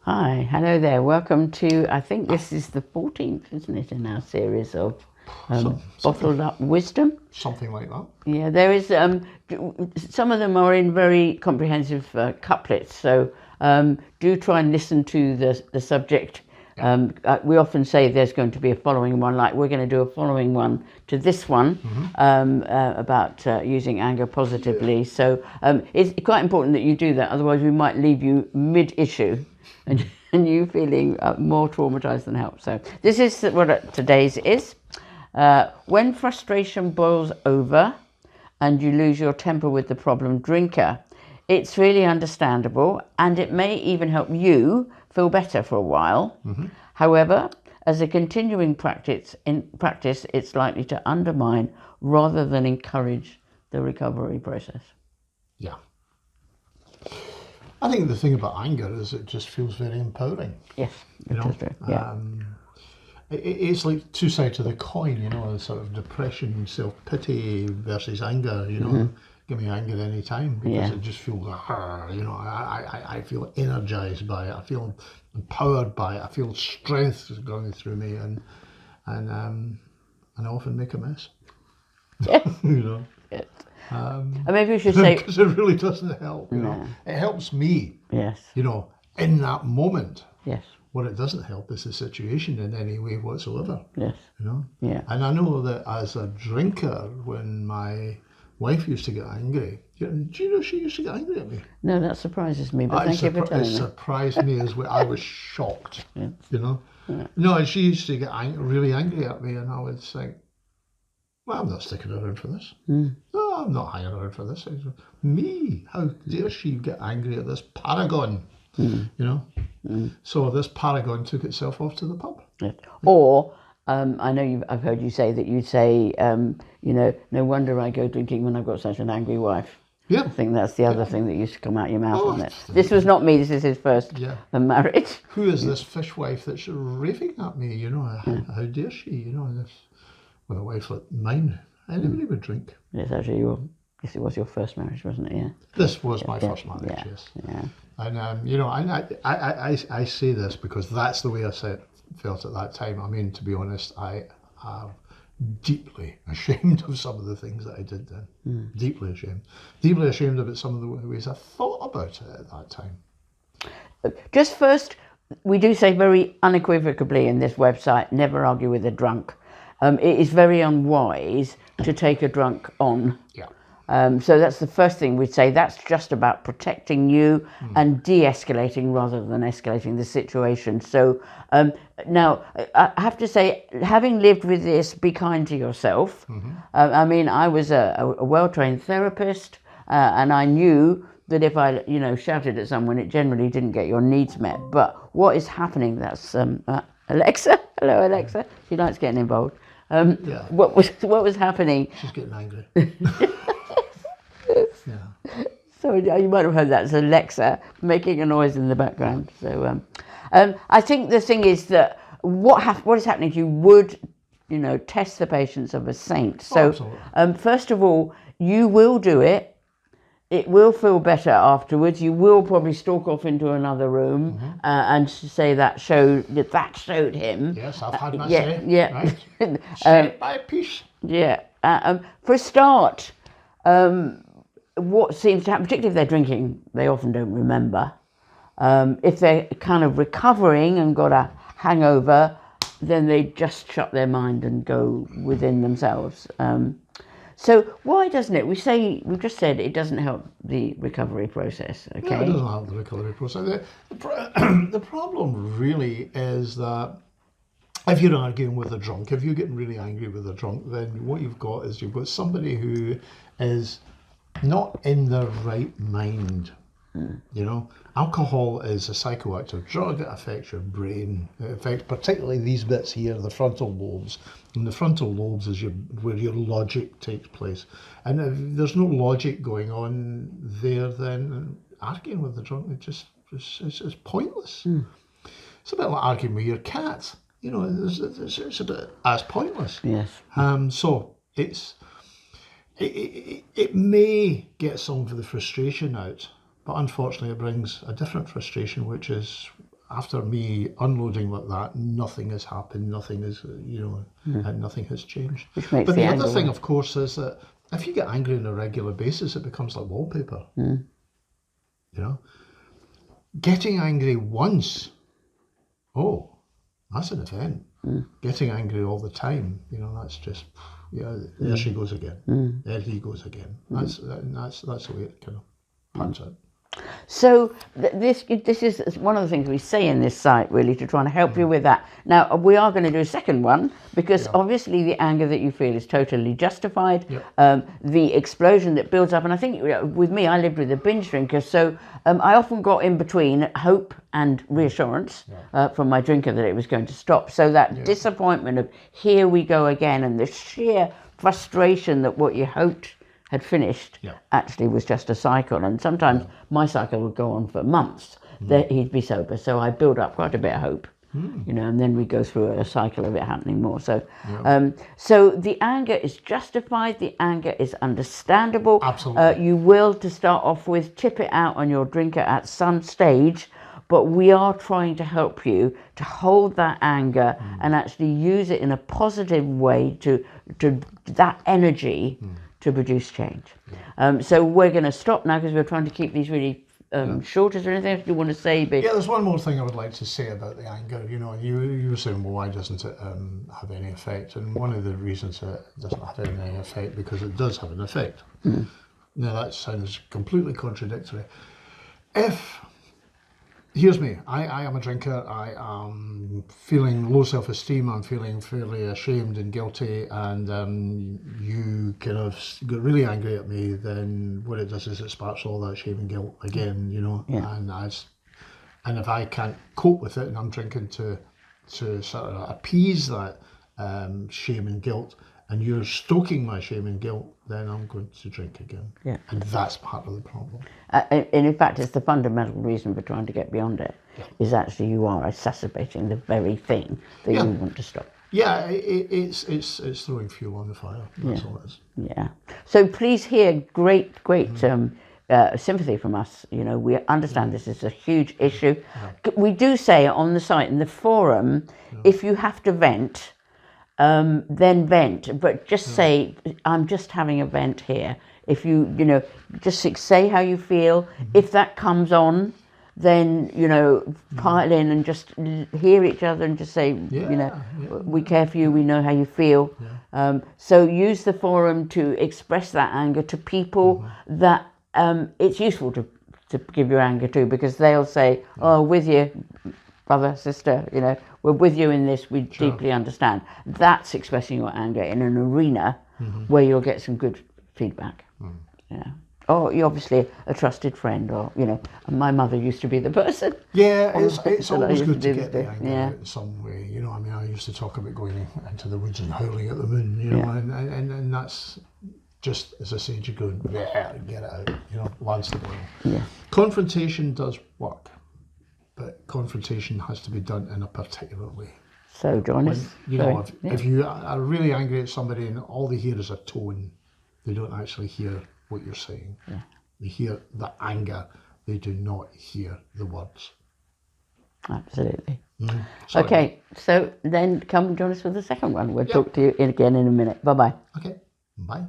Hi, hello there. Welcome to, I think this is the 14th, isn't it, in our series of Bottled Up Wisdom? Something like that. Yeah, there is, some of them are in very comprehensive couplets, so do try and listen to the subject. We often say there's going to be a following one, like we're going to do a following one to this one about using anger positively. So it's quite important that you do that, otherwise we might leave you mid-issue and you feeling more traumatized than help. So this is what today's is. When frustration boils over and you lose your temper with the problem drinker, it's really understandable and it may even help you feel better for a while. However, as a continuing practice, it's likely to undermine rather than encourage the recovery process. Yeah. I think the thing about anger is it just feels very empowering. Yes, it is true. Yeah. It's like two sides of the coin, sort of depression, self-pity versus anger, Give me anger any time because it just feels, I feel energized by it. I feel empowered by it. I feel strength going through me and I often make a mess. Yes. Yes. And maybe we should say... Because it really doesn't help, It helps me, Yes. In that moment. Yes. What it doesn't help is the situation in any way whatsoever. Yes. Yeah. And I know that as a drinker, when my wife used to get angry, do you know she used to get angry at me? No, that surprises me, but thank you for telling me. It surprised me as well. I was shocked, Yeah. Yeah. No, she used to get really angry at me and I would think, well, I'm not sticking around for this. No, I'm not hanging around for this. Me, how dare she get angry at this paragon, So this paragon took itself off to the pub. Yes. Or, I know I've heard you say that you'd say, no wonder I go drinking when I've got such an angry wife. Yeah. I think that's the other thing that used to come out your mouth, isn't it? This was not me, this is his first marriage. Who is this fishwife that's raving at me, How dare she, this, with a wife like mine, anybody would drink. Yes, actually, yes, it was your first marriage, wasn't it? Yeah. This was my first marriage, yes. Yeah. And, I say this because that's the way I felt at that time. I mean, to be honest, I am deeply ashamed of some of the things that I did then. Deeply ashamed. Deeply ashamed about some of the ways I thought about it at that time. Just first, we do say very unequivocally in this website, never argue with a drunk. It is very unwise to take a drunk on. Yeah. So that's the first thing we'd say. That's just about protecting you and de-escalating rather than escalating the situation. So now, I have to say, having lived with this, be kind to yourself. I mean, I was a well-trained therapist and I knew that if I, shouted at someone, it generally didn't get your needs met. But what is happening, that's Alexa. Hello, Alexa. She likes getting involved. What was happening? She's getting angry. Yeah. Sorry, you might have heard that. It's Alexa making a noise in the background. So I think the thing is that what is happening, you would, test the patience of a saint. So first of all, you will do it. It will feel better afterwards. You will probably stalk off into another room and say that showed him. Yes, I've had my say. Yeah. Right? Say it by a piece. Yeah. For a start, what seems to happen, particularly if they're drinking, they often don't remember. If they're kind of recovering and got a hangover, then they just shut their mind and go within themselves. So why doesn't it? We've just said it doesn't help the recovery process, okay? No, it doesn't help the recovery process. The problem really is that if you're arguing with a drunk, if you're getting really angry with a drunk, then what you've got somebody who is not in the right mind. Alcohol is a psychoactive drug. It affects your brain. It affects particularly these bits here, the frontal lobes. And the frontal lobes is where your logic takes place. And if there's no logic going on there, then arguing with the drunk, it's pointless. It's a bit like arguing with your cat. It's a bit as pointless. Yes. So it may get some of the frustration out, but unfortunately it brings a different frustration, which is after me unloading like that, nothing has happened, nothing is, and nothing has changed. Which makes But the anger other thing, worse. of course, is that if you get angry on a regular basis, it becomes like wallpaper. You know, getting angry once, oh, that's an event. Getting angry all the time, that's just, there she goes again. There he goes again. That's the way it kind of pans out. So this is one of the things we say in this site, really, to try and help you with that. Now, we are going to do a second one, because obviously the anger that you feel is totally justified. The explosion that builds up, and I think with me, I lived with a binge drinker, so I often got in between hope and reassurance from my drinker that it was going to stop. So that disappointment of here we go again, and the sheer frustration that what you hoped had finished actually was just a cycle, and sometimes my cycle would go on for months that he'd be sober, so I build up quite a bit of hope, and then we go through a cycle of it happening more. So so the anger is justified, the anger is understandable. Absolutely. You will, to start off with, tip it out on your drinker at some stage, but we are trying to help you to hold that anger and actually use it in a positive way to that energy to produce change. So we're going to stop now, because we're trying to keep these really short. Is there anything else you want to say? Yeah, there's one more thing I would like to say about the anger. You were saying, well, why doesn't it have any effect? And one of the reasons it doesn't have any effect, because it does have an effect. Now, that sounds completely contradictory. Here's me. I am a drinker. I am feeling low self-esteem. I'm feeling fairly ashamed and guilty. And you kind of get really angry at me. Then what it does is it sparks all that shame and guilt again. And if I can't cope with it, and I'm drinking to sort of appease that shame and guilt, and you're stoking my shame and guilt, then I'm going to drink again. And that's part of the problem. And in fact, it's the fundamental reason for trying to get beyond it, is actually you are exacerbating the very thing that you want to stop. Yeah, it's throwing fuel on the fire. That's all it is. Yeah. So please hear great sympathy from us. We understand this is a huge issue. We do say on the site, in the forum, if you have to vent, then vent, but just say, I'm just having a vent here. If you just say how you feel. If that comes on, then pile in and just hear each other and just say, we care for you, we know how you feel. So use the forum to express that anger to people that it's useful to give your anger to, because they'll say, oh, with you, brother, sister, we're with you in this, we deeply understand. That's expressing your anger in an arena where you'll get some good feedback. Or you're obviously a trusted friend, or, and my mother used to be the person. Yeah, it's always good to get the anger out in some way. I used to talk about going into the woods and howling at the moon, and that's just, as I said, you go, get it out, lance the boil. Confrontation does work, but confrontation has to be done in a particular way. So, John, if you are really angry at somebody and all they hear is a tone, they don't actually hear what you're saying. They hear the anger, they do not hear the words. Absolutely. Okay, so then come join us for the second one. We'll talk to you again in a minute. Bye-bye. Okay, bye.